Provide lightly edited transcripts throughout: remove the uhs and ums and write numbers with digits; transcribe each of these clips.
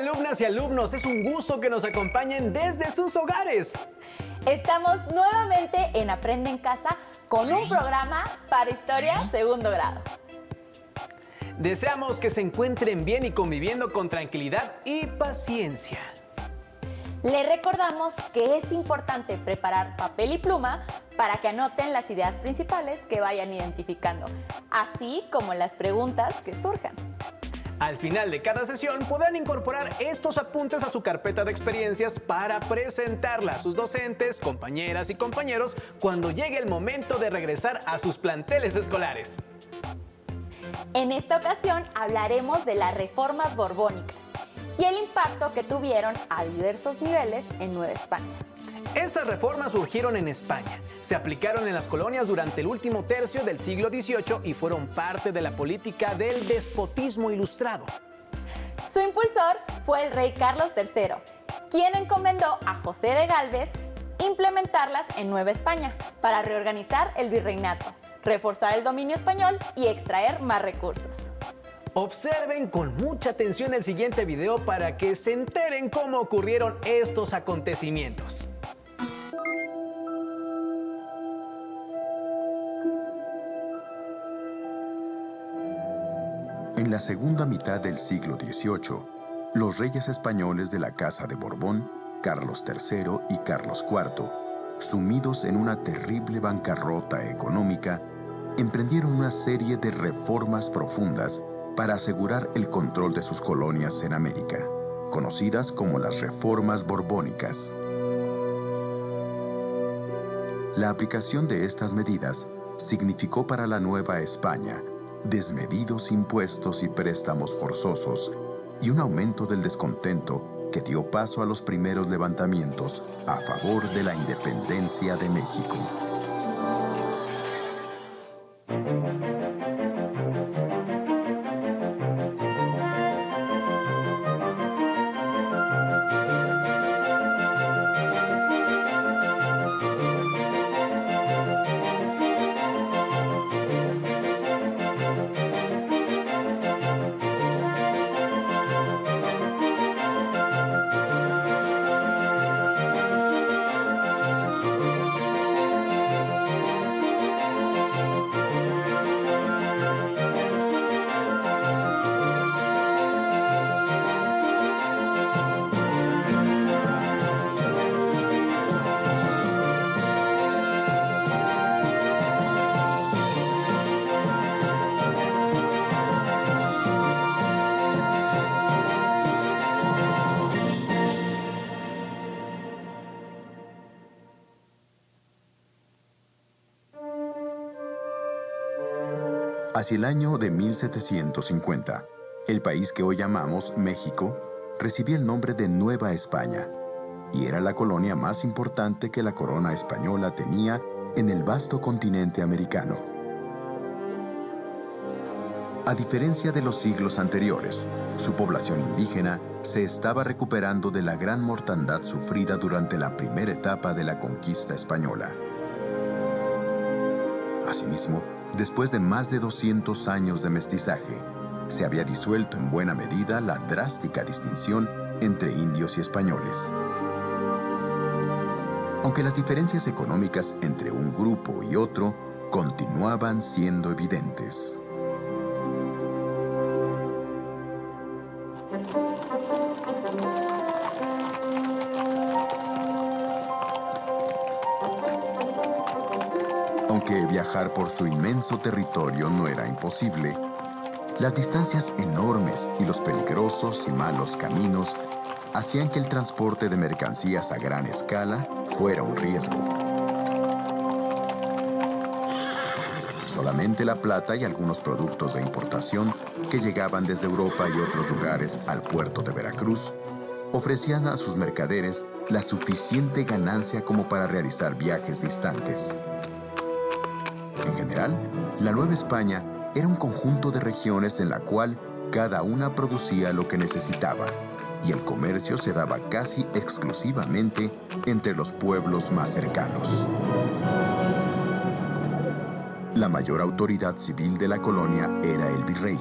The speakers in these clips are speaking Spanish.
alumnas y alumnos, es un gusto que nos acompañen desde sus hogares. Estamos nuevamente en Aprende en Casa con un programa para Historia segundo grado. Deseamos que se encuentren bien y conviviendo con tranquilidad y paciencia. Les recordamos que es importante preparar papel y pluma para que anoten las ideas principales que vayan identificando, así como las preguntas que surjan. Al final de cada sesión podrán incorporar estos apuntes a su carpeta de experiencias para presentarla a sus docentes, compañeras y compañeros cuando llegue el momento de regresar a sus planteles escolares. En esta ocasión hablaremos de las reformas borbónicas y el impacto que tuvieron a diversos niveles en Nueva España. Estas reformas surgieron en España, se aplicaron en las colonias durante el último tercio del siglo XVIII y fueron parte de la política del despotismo ilustrado. Su impulsor fue el rey Carlos III, quien encomendó a José de Gálvez implementarlas en Nueva España para reorganizar el virreinato, reforzar el dominio español y extraer más recursos. Observen con mucha atención el siguiente video para que se enteren cómo ocurrieron estos acontecimientos. En la segunda mitad del siglo XVIII, los reyes españoles de la Casa de Borbón, Carlos III y Carlos IV, sumidos en una terrible bancarrota económica, emprendieron una serie de reformas profundas para asegurar el control de sus colonias en América, conocidas como las reformas borbónicas. La aplicación de estas medidas significó para la Nueva España desmedidos impuestos y préstamos forzosos y un aumento del descontento que dio paso a los primeros levantamientos a favor de la independencia de México. Hacia el año de 1750, el país que hoy llamamos México recibía el nombre de Nueva España y era la colonia más importante que la corona española tenía en el vasto continente americano. A diferencia de los siglos anteriores, su población indígena se estaba recuperando de la gran mortandad sufrida durante la primera etapa de la conquista española. Asimismo, después de más de 200 años de mestizaje, se había disuelto en buena medida la drástica distinción entre indios y españoles. Aunque las diferencias económicas entre un grupo y otro continuaban siendo evidentes. Aunque viajar por su inmenso territorio no era imposible, las distancias enormes y los peligrosos y malos caminos hacían que el transporte de mercancías a gran escala fuera un riesgo. Solamente la plata y algunos productos de importación que llegaban desde Europa y otros lugares al puerto de Veracruz ofrecían a sus mercaderes la suficiente ganancia como para realizar viajes distantes. En general, la Nueva España era un conjunto de regiones en la cual cada una producía lo que necesitaba, y el comercio se daba casi exclusivamente entre los pueblos más cercanos. La mayor autoridad civil de la colonia era el virrey.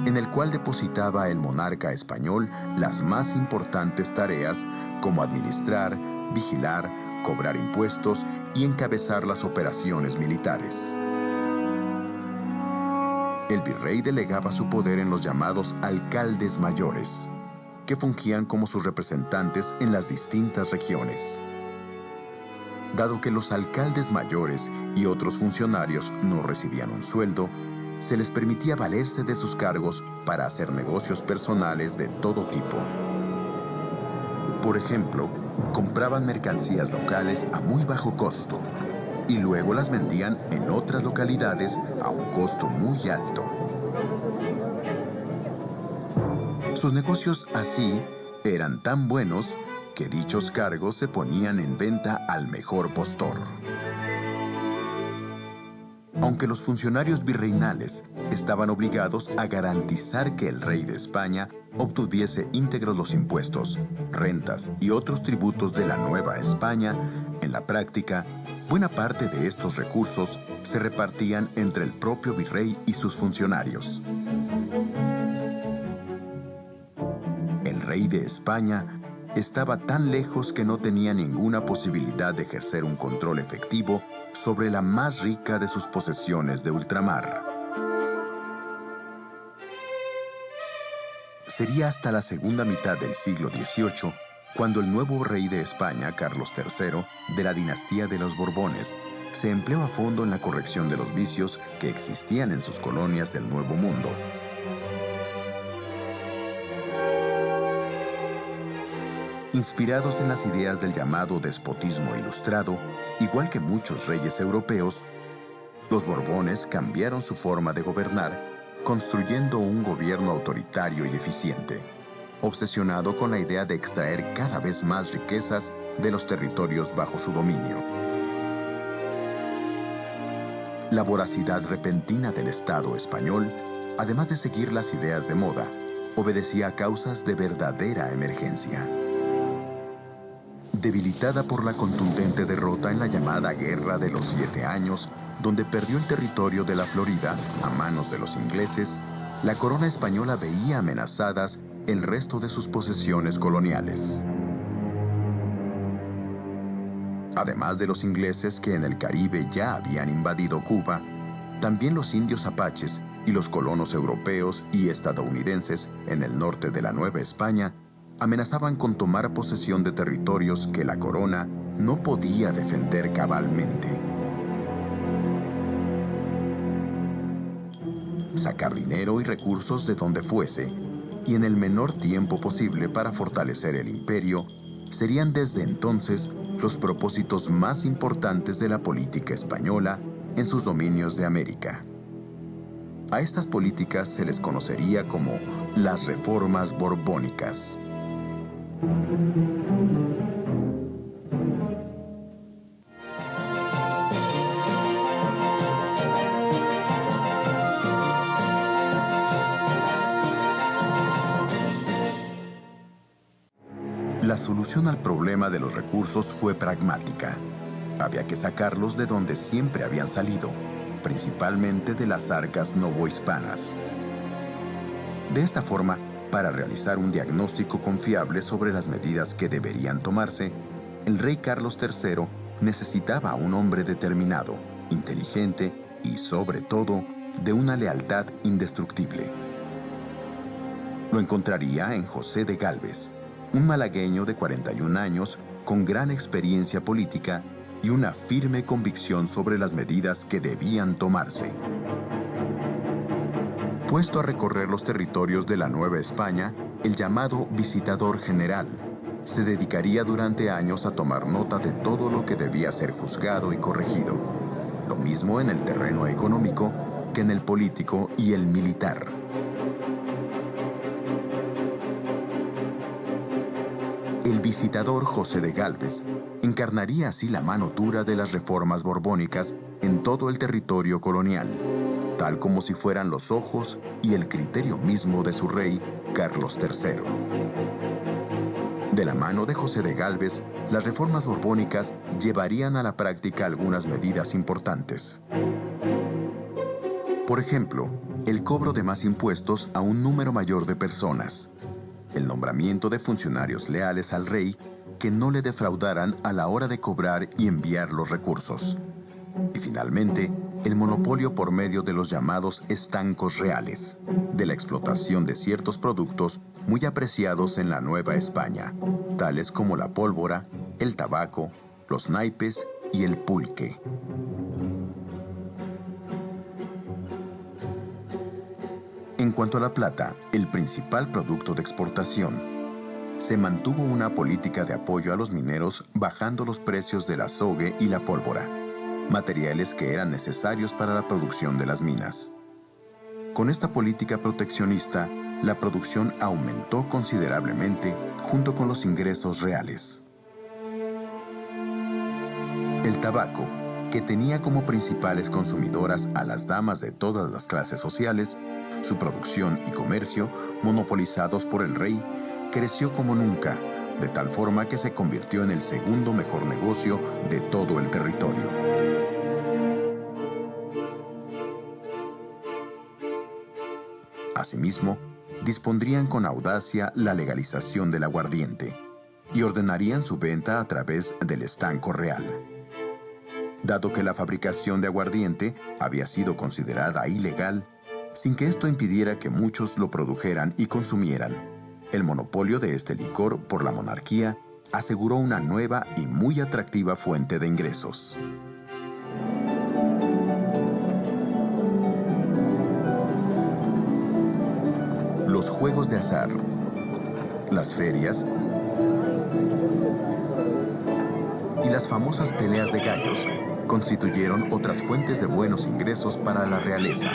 en el cual depositaba el monarca español las más importantes tareas como administrar, vigilar, cobrar impuestos y encabezar las operaciones militares. El virrey delegaba su poder en los llamados alcaldes mayores, que fungían como sus representantes en las distintas regiones. Dado que los alcaldes mayores y otros funcionarios no recibían un sueldo, se les permitía valerse de sus cargos para hacer negocios personales de todo tipo. Por ejemplo, compraban mercancías locales a muy bajo costo y luego las vendían en otras localidades a un costo muy alto. Sus negocios así eran tan buenos que dichos cargos se ponían en venta al mejor postor. Aunque los funcionarios virreinales estaban obligados a garantizar que el rey de España obtuviese íntegros los impuestos, rentas y otros tributos de la Nueva España, en la práctica, buena parte de estos recursos se repartían entre el propio virrey y sus funcionarios. El rey de España estaba tan lejos que no tenía ninguna posibilidad de ejercer un control efectivo sobre la más rica de sus posesiones de ultramar. Sería hasta la segunda mitad del siglo XVIII cuando el nuevo rey de España, Carlos III, de la dinastía de los Borbones, se empleó a fondo en la corrección de los vicios que existían en sus colonias del Nuevo Mundo. Inspirados en las ideas del llamado despotismo ilustrado, igual que muchos reyes europeos, los Borbones cambiaron su forma de gobernar, construyendo un gobierno autoritario y eficiente, obsesionado con la idea de extraer cada vez más riquezas de los territorios bajo su dominio. La voracidad repentina del Estado español, además de seguir las ideas de moda, obedecía a causas de verdadera emergencia. Debilitada por la contundente derrota en la llamada Guerra de los 7 Años, donde perdió el territorio de la Florida a manos de los ingleses, la corona española veía amenazadas el resto de sus posesiones coloniales. Además de los ingleses que en el Caribe ya habían invadido Cuba, también los indios apaches y los colonos europeos y estadounidenses en el norte de la Nueva España amenazaban con tomar posesión de territorios que la corona no podía defender cabalmente. Sacar dinero y recursos de donde fuese, y en el menor tiempo posible para fortalecer el imperio, serían desde entonces los propósitos más importantes de la política española en sus dominios de América. A estas políticas se les conocería como las reformas borbónicas. La solución al problema de los recursos fue pragmática. Había que sacarlos de donde siempre habían salido, principalmente de las arcas novohispanas. De esta forma, para realizar un diagnóstico confiable sobre las medidas que deberían tomarse, el rey Carlos III necesitaba a un hombre determinado, inteligente y, sobre todo, de una lealtad indestructible. Lo encontraría en José de Gálvez, un malagueño de 41 años con gran experiencia política y una firme convicción sobre las medidas que debían tomarse. Puesto a recorrer los territorios de la Nueva España, el llamado visitador general se dedicaría durante años a tomar nota de todo lo que debía ser juzgado y corregido, lo mismo en el terreno económico que en el político y el militar. El visitador José de Gálvez encarnaría así la mano dura de las reformas borbónicas en todo el territorio colonial, tal como si fueran los ojos y el criterio mismo de su rey, Carlos III. De la mano de José de Gálvez, las reformas borbónicas llevarían a la práctica algunas medidas importantes. Por ejemplo, el cobro de más impuestos a un número mayor de personas, el nombramiento de funcionarios leales al rey que no le defraudaran a la hora de cobrar y enviar los recursos, y finalmente, el monopolio por medio de los llamados estancos reales, de la explotación de ciertos productos muy apreciados en la Nueva España, tales como la pólvora, el tabaco, los naipes y el pulque. En cuanto a la plata, el principal producto de exportación, se mantuvo una política de apoyo a los mineros bajando los precios del azogue y la pólvora, materiales que eran necesarios para la producción de las minas. Con esta política proteccionista, la producción aumentó considerablemente junto con los ingresos reales. El tabaco, que tenía como principales consumidoras a las damas de todas las clases sociales, su producción y comercio, monopolizados por el rey, creció como nunca, de tal forma que se convirtió en el segundo mejor negocio de todo el territorio. Asimismo, dispondrían con audacia la legalización del aguardiente y ordenarían su venta a través del estanco real. Dado que la fabricación de aguardiente había sido considerada ilegal, sin que esto impidiera que muchos lo produjeran y consumieran, el monopolio de este licor por la monarquía aseguró una nueva y muy atractiva fuente de ingresos. Los juegos de azar, las ferias y las famosas peleas de gallos constituyeron otras fuentes de buenos ingresos para la realeza.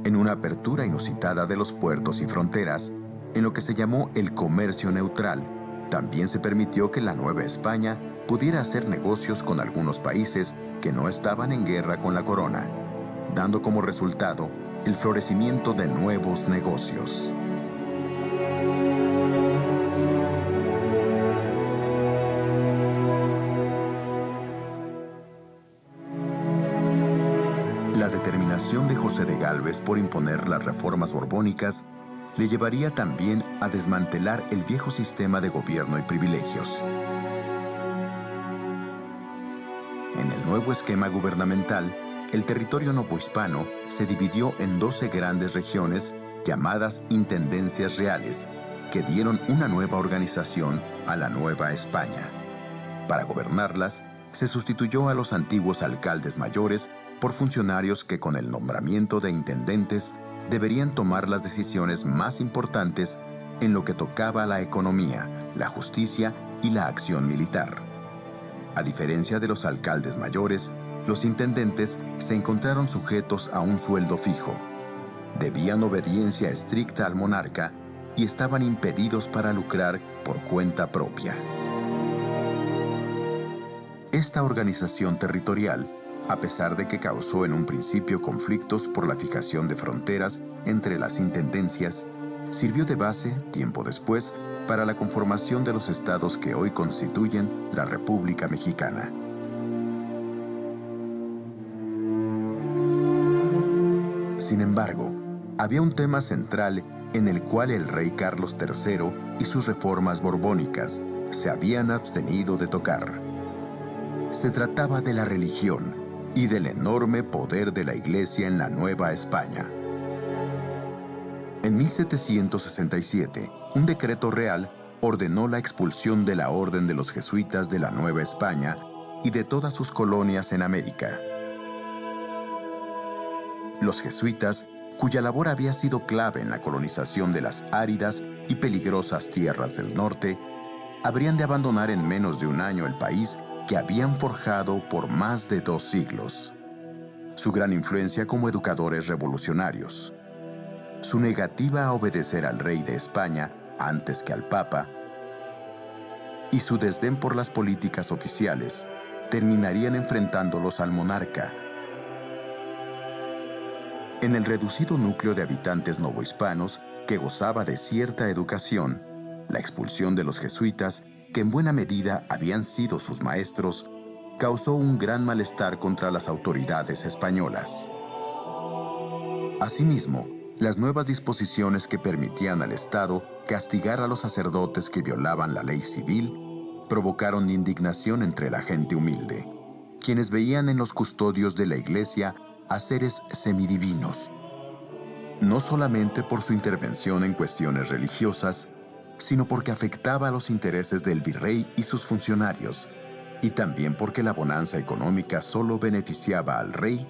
En una apertura inusitada de los puertos y fronteras, en lo que se llamó el comercio neutral, también se permitió que la Nueva España pudiera hacer negocios con algunos países que no estaban en guerra con la corona, dando como resultado el florecimiento de nuevos negocios. La determinación de José de Gálvez por imponer las reformas borbónicas le llevaría también a desmantelar el viejo sistema de gobierno y privilegios. En el nuevo esquema gubernamental, el territorio novohispano se dividió en 12 grandes regiones llamadas intendencias reales, que dieron una nueva organización a la Nueva España. Para gobernarlas, se sustituyó a los antiguos alcaldes mayores por funcionarios que con el nombramiento de intendentes deberían tomar las decisiones más importantes en lo que tocaba a la economía, la justicia y la acción militar. A diferencia de los alcaldes mayores, los intendentes se encontraron sujetos a un sueldo fijo, debían obediencia estricta al monarca y estaban impedidos para lucrar por cuenta propia. Esta organización territorial, a pesar de que causó en un principio conflictos por la fijación de fronteras entre las intendencias, sirvió de base, tiempo después, para la conformación de los estados que hoy constituyen la República Mexicana. Sin embargo, había un tema central en el cual el rey Carlos III y sus reformas borbónicas se habían abstenido de tocar. Se trataba de la religión y del enorme poder de la Iglesia en la Nueva España. En 1767, un decreto real ordenó la expulsión de la Orden de los Jesuitas de la Nueva España y de todas sus colonias en América. Los jesuitas, cuya labor había sido clave en la colonización de las áridas y peligrosas tierras del norte, habrían de abandonar en menos de un año el país que habían forjado por más de 2 siglos. Su gran influencia como educadores revolucionarios, su negativa a obedecer al rey de España antes que al Papa, y su desdén por las políticas oficiales, terminarían enfrentándolos al monarca. En el reducido núcleo de habitantes novohispanos, que gozaba de cierta educación, la expulsión de los jesuitas, que en buena medida habían sido sus maestros, causó un gran malestar contra las autoridades españolas. Asimismo, las nuevas disposiciones que permitían al Estado castigar a los sacerdotes que violaban la ley civil provocaron indignación entre la gente humilde, quienes veían en los custodios de la Iglesia a seres semidivinos, no solamente por su intervención en cuestiones religiosas, sino porque afectaba a los intereses del virrey y sus funcionarios, y también porque la bonanza económica solo beneficiaba al rey.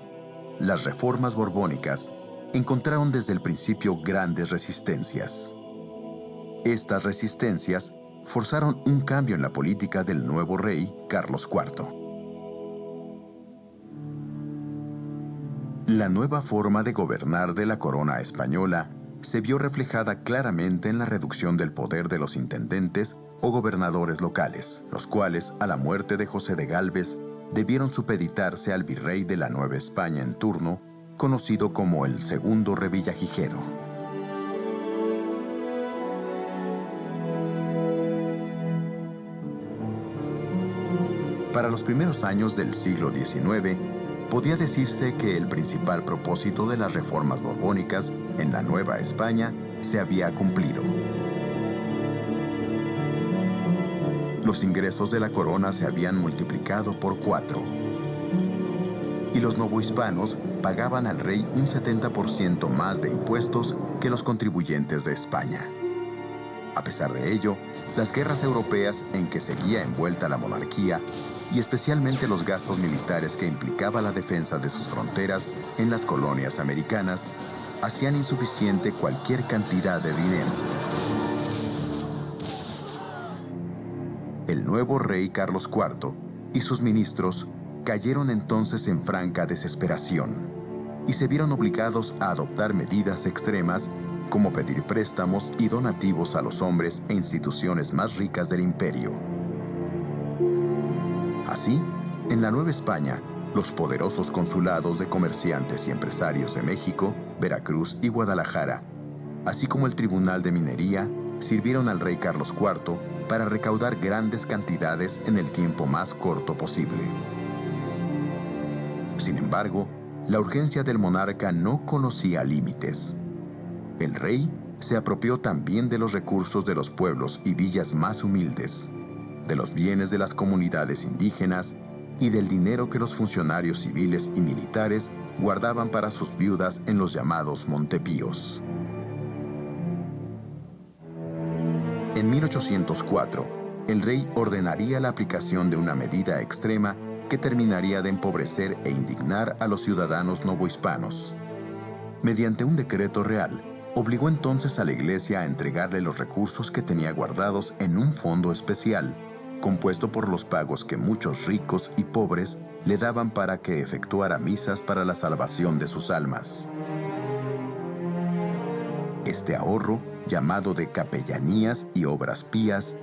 Las reformas borbónicas encontraron desde el principio grandes resistencias. Estas resistencias forzaron un cambio en la política del nuevo rey Carlos IV. La nueva forma de gobernar de la corona española se vio reflejada claramente en la reducción del poder de los intendentes o gobernadores locales, los cuales, a la muerte de José de Gálvez, debieron supeditarse al virrey de la Nueva España en turno, conocido como el Segundo Revillagigedo. Para los primeros años del siglo XIX, podía decirse que el principal propósito de las reformas borbónicas en la Nueva España se había cumplido. Los ingresos de la corona se habían multiplicado por 4. Y los novohispanos pagaban al rey un 70% más de impuestos que los contribuyentes de España. A pesar de ello, las guerras europeas en que seguía envuelta la monarquía, y especialmente los gastos militares que implicaba la defensa de sus fronteras en las colonias americanas, hacían insuficiente cualquier cantidad de dinero. El nuevo rey Carlos IV y sus ministros cayeron entonces en franca desesperación y se vieron obligados a adoptar medidas extremas como pedir préstamos y donativos a los hombres e instituciones más ricas del imperio. Así, en la Nueva España, los poderosos consulados de comerciantes y empresarios de México, Veracruz y Guadalajara, así como el Tribunal de Minería, sirvieron al rey Carlos IV para recaudar grandes cantidades en el tiempo más corto posible. Sin embargo, la urgencia del monarca no conocía límites. El rey se apropió también de los recursos de los pueblos y villas más humildes, de los bienes de las comunidades indígenas y del dinero que los funcionarios civiles y militares guardaban para sus viudas en los llamados montepíos. En 1804, el rey ordenaría la aplicación de una medida extrema que terminaría de empobrecer e indignar a los ciudadanos novohispanos. Mediante un decreto real, obligó entonces a la Iglesia a entregarle los recursos que tenía guardados en un fondo especial, compuesto por los pagos que muchos ricos y pobres le daban para que efectuara misas para la salvación de sus almas. Este ahorro, llamado de capellanías y obras pías,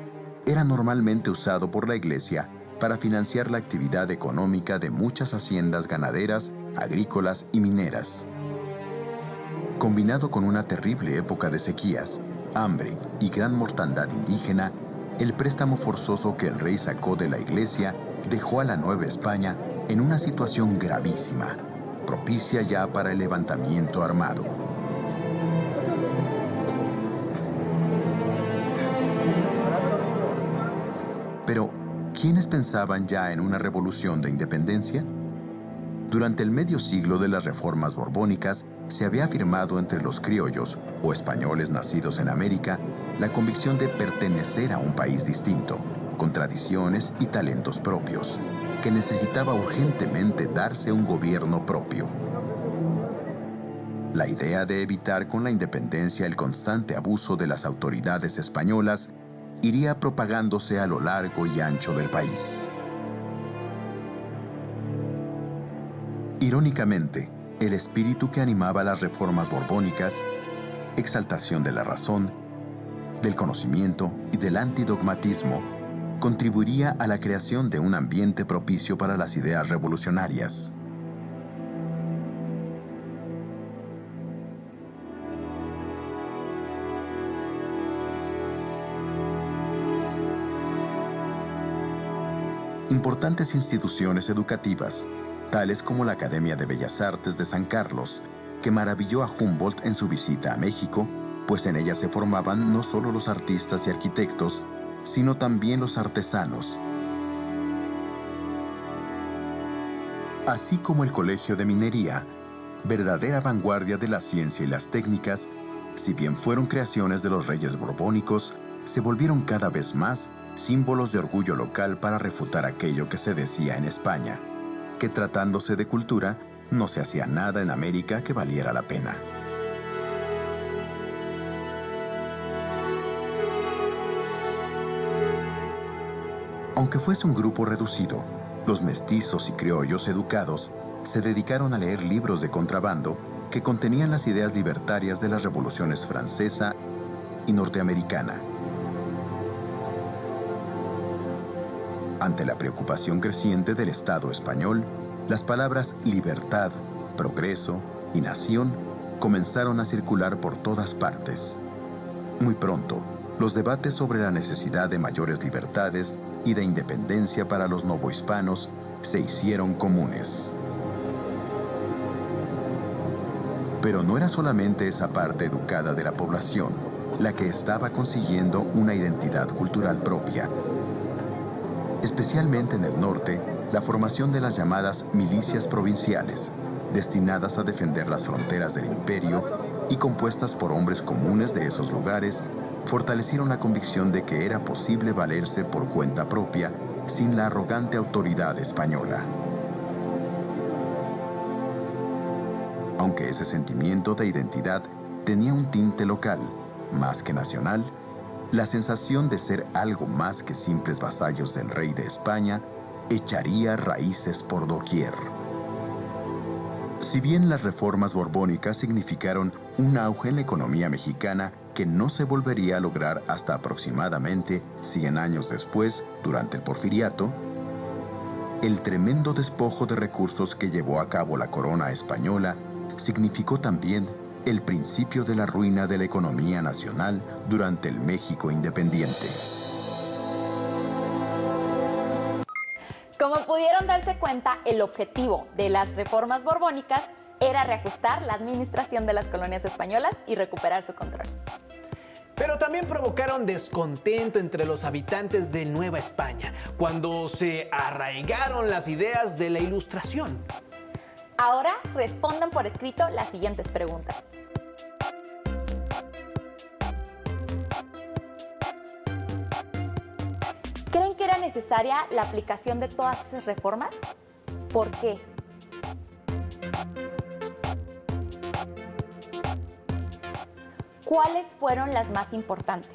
era normalmente usado por la Iglesia para financiar la actividad económica de muchas haciendas ganaderas, agrícolas y mineras. Combinado con una terrible época de sequías, hambre y gran mortandad indígena, el préstamo forzoso que el rey sacó de la Iglesia dejó a la Nueva España en una situación gravísima, propicia ya para el levantamiento armado. Pero, ¿quiénes pensaban ya en una revolución de independencia? Durante el medio siglo de las reformas borbónicas, se había afirmado entre los criollos, o españoles nacidos en América, la convicción de pertenecer a un país distinto, con tradiciones y talentos propios, que necesitaba urgentemente darse un gobierno propio. La idea de evitar con la independencia el constante abuso de las autoridades españolas iría propagándose a lo largo y ancho del país. Irónicamente, el espíritu que animaba las reformas borbónicas, exaltación de la razón, del conocimiento y del antidogmatismo, contribuiría a la creación de un ambiente propicio para las ideas revolucionarias. Importantes instituciones educativas, tales como la Academia de Bellas Artes de San Carlos que maravilló a Humboldt en su visita a México, pues en ella se formaban no solo los artistas y arquitectos, sino también los artesanos, así como el Colegio de Minería, verdadera vanguardia de la ciencia y las técnicas. Si bien fueron creaciones de los reyes borbónicos, se volvieron cada vez más símbolos de orgullo local para refutar aquello que se decía en España, que tratándose de cultura, no se hacía nada en América que valiera la pena. Aunque fuese un grupo reducido, los mestizos y criollos educados se dedicaron a leer libros de contrabando que contenían las ideas libertarias de las revoluciones francesa y norteamericana. Ante la preocupación creciente del Estado español, las palabras libertad, progreso y nación comenzaron a circular por todas partes. Muy pronto, los debates sobre la necesidad de mayores libertades y de independencia para los novohispanos se hicieron comunes. Pero no era solamente esa parte educada de la población la que estaba consiguiendo una identidad cultural propia. Especialmente en el norte, la formación de las llamadas milicias provinciales, destinadas a defender las fronteras del imperio y compuestas por hombres comunes de esos lugares, fortalecieron la convicción de que era posible valerse por cuenta propia sin la arrogante autoridad española. Aunque ese sentimiento de identidad tenía un tinte local, más que nacional, la sensación de ser algo más que simples vasallos del rey de España echaría raíces por doquier. Si bien las reformas borbónicas significaron un auge en la economía mexicana que no se volvería a lograr hasta aproximadamente 100 años después, durante el Porfiriato, el tremendo despojo de recursos que llevó a cabo la corona española significó también el principio de la ruina de la economía nacional durante el México independiente. Como pudieron darse cuenta, el objetivo de las reformas borbónicas era reajustar la administración de las colonias españolas y recuperar su control. Pero también provocaron descontento entre los habitantes de Nueva España, cuando se arraigaron las ideas de la Ilustración. Ahora respondan por escrito las siguientes preguntas. ¿Creen que era necesaria la aplicación de todas esas reformas? ¿Por qué? ¿Cuáles fueron las más importantes?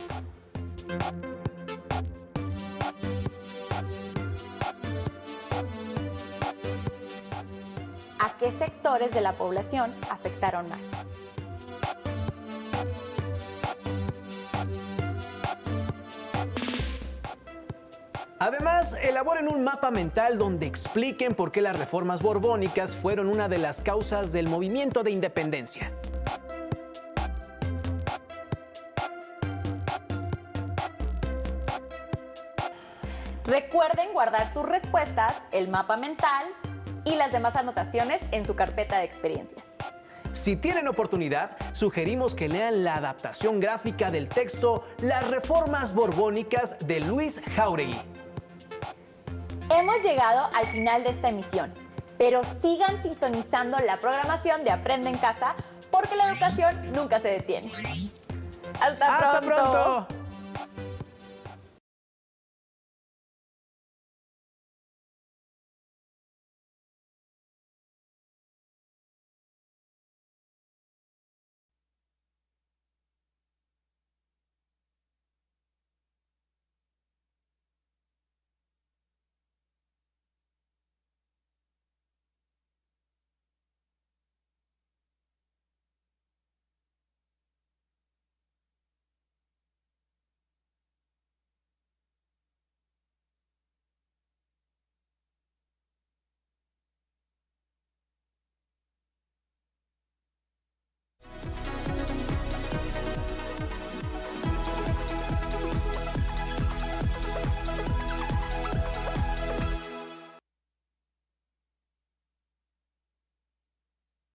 ¿A qué sectores de la población afectaron más? Además, elaboren un mapa mental donde expliquen por qué las reformas borbónicas fueron una de las causas del movimiento de independencia. Recuerden guardar sus respuestas, el mapa mental y las demás anotaciones en su carpeta de experiencias. Si tienen oportunidad, sugerimos que lean la adaptación gráfica del texto Las Reformas Borbónicas de Luis Jáuregui. Hemos llegado al final de esta emisión, pero sigan sintonizando la programación de Aprende en Casa porque la educación nunca se detiene. ¡Hasta pronto!